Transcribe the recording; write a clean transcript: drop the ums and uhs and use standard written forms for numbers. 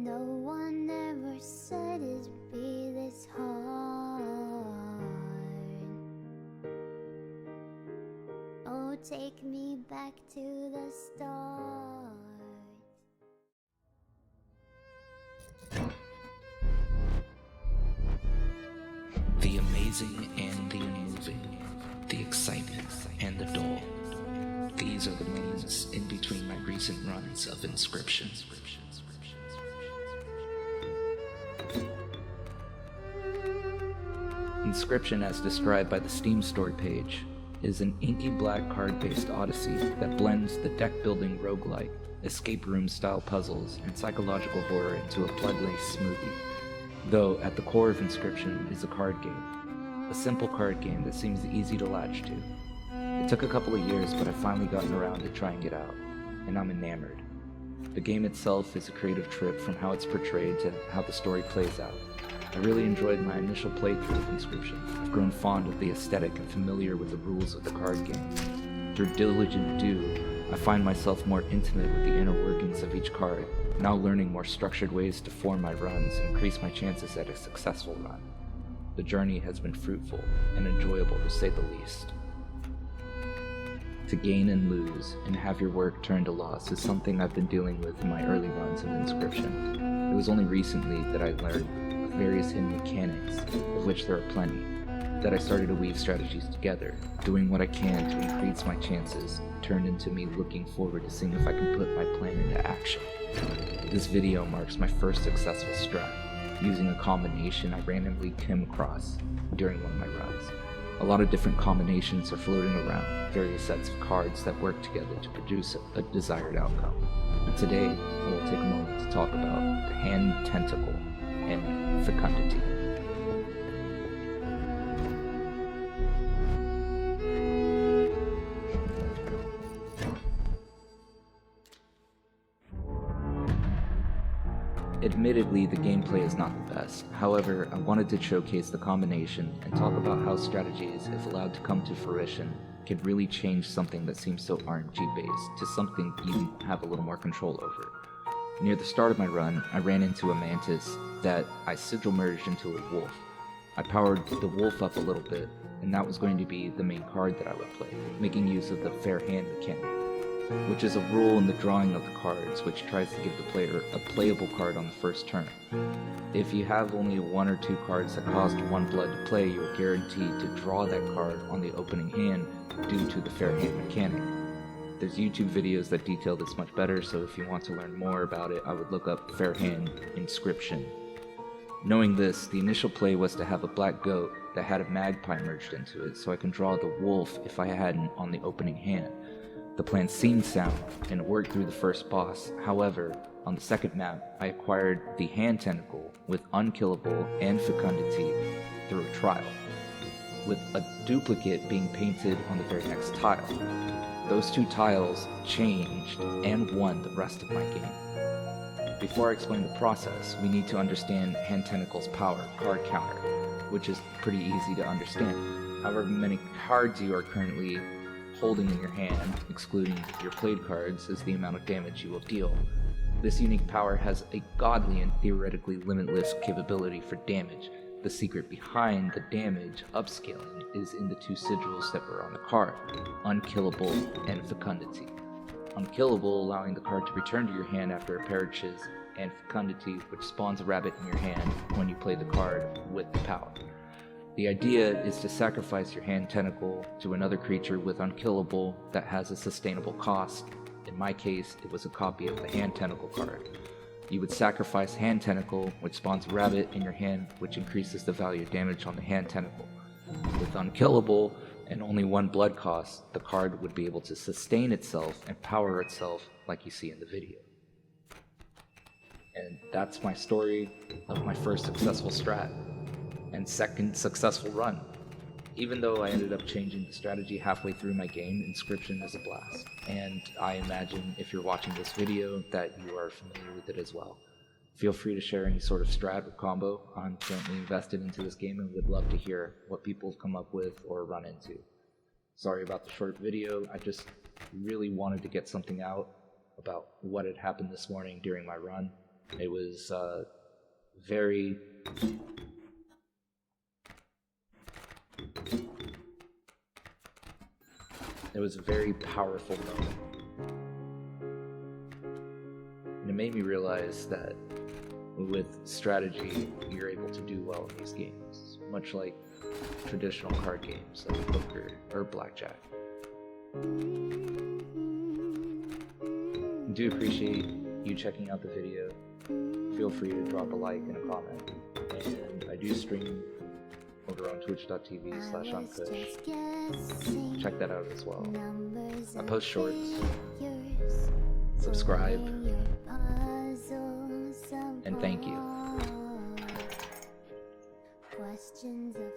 No one ever said it'd be this hard. Oh, take me back to the start. The amazing and the unmoving, the exciting and the dull. These are the moments in between my recent runs of Inscryption. Inscryption, as described by the Steam story page, is an inky black card-based odyssey that blends the deck-building roguelike, escape room-style puzzles, and psychological horror into a blood-laced smoothie. Though at the core of Inscryption is a card game. A simple card game that seems easy to latch to. It took a couple of years, but I've finally gotten around to trying it out, and I'm enamored. The game itself is a creative trip from how it's portrayed to how the story plays out. I really enjoyed my initial playthrough of Inscryption. I've grown fond of the aesthetic and familiar with the rules of the card game. Through diligent do, I find myself more intimate with the inner workings of each card, now learning more structured ways to form my runs and increase my chances at a successful run. The journey has been fruitful and enjoyable, to say the least. To gain and lose, and have your work turned to loss is something I've been dealing with in my early runs of Inscryption. It was only recently that I learned of various hidden mechanics, of which there are plenty, that I started to weave strategies together, doing what I can to increase my chances, turned into me looking forward to seeing if I can put my plan into action. This video marks my first successful strat, using a combination I randomly came across during one of my runs. A lot of different combinations are floating around, various sets of cards that work together to produce a desired outcome. And today, I will take a moment to talk about the hand tentacle and fecundity. Admittedly, the gameplay is not the best. However, I wanted to showcase the combination and talk about how strategies, if allowed to come to fruition, can really change something that seems so RNG-based to something you have a little more control over. Near the start of my run, I ran into a mantis that I sigil merged into a wolf. I powered the wolf up a little bit, and that was going to be the main card that I would play, making use of the fair hand mechanic, which is a rule in the drawing of the cards which tries to give the player a playable card on the first turn. If you have only one or two cards that cost 1 blood to play, you are guaranteed to draw that card on the opening hand due to the fair hand mechanic. There's YouTube videos that detail this much better, so if you want to learn more about it, I would look up fair hand Inscryption. Knowing this, the initial play was to have a black goat that had a magpie merged into it, so I can draw the wolf if I hadn't on the opening hand. The plan seemed sound, and it worked through the first boss. However, on the second map, I acquired the hand tentacle with unkillable and fecundity through a trial, with a duplicate being painted on the very next tile. Those two tiles changed and won the rest of my game. Before I explain the process, we need to understand hand tentacle's power, card counter, which is pretty easy to understand. However many cards you are currently holding in your hand, excluding your played cards, is the amount of damage you will deal. This unique power has a godly and theoretically limitless capability for damage. The secret behind the damage upscaling is in the two sigils that were on the card, unkillable and fecundity. Unkillable allowing the card to return to your hand after it perishes, and fecundity, which spawns a rabbit in your hand when you play the card with the power. The idea is to sacrifice your hand tentacle to another creature with unkillable that has a sustainable cost. In my case, it was a copy of the hand tentacle card. You would sacrifice hand tentacle, which spawns a rabbit in your hand, which increases the value of damage on the hand tentacle. With unkillable and only 1 blood cost, the card would be able to sustain itself and power itself like you see in the video. And that's my story of my first successful strat and second successful run. Even though I ended up changing the strategy halfway through my game, Inscryption is a blast. And I imagine if you're watching this video that you are familiar with it as well. Feel free to share any sort of strat or combo. I'm currently invested into this game and would love to hear what people have come up with or run into. Sorry about the short video, I just really wanted to get something out about what had happened this morning during my run. It was very a very powerful moment. And it made me realize that with strategy, you're able to do well in these games, much like traditional card games like poker or blackjack. I do appreciate you checking out the video. Feel free to drop a like and a comment. And I do stream over on twitch.tv/onpush. Check that out as well. I post shorts. Subscribe. And thank you. Questions of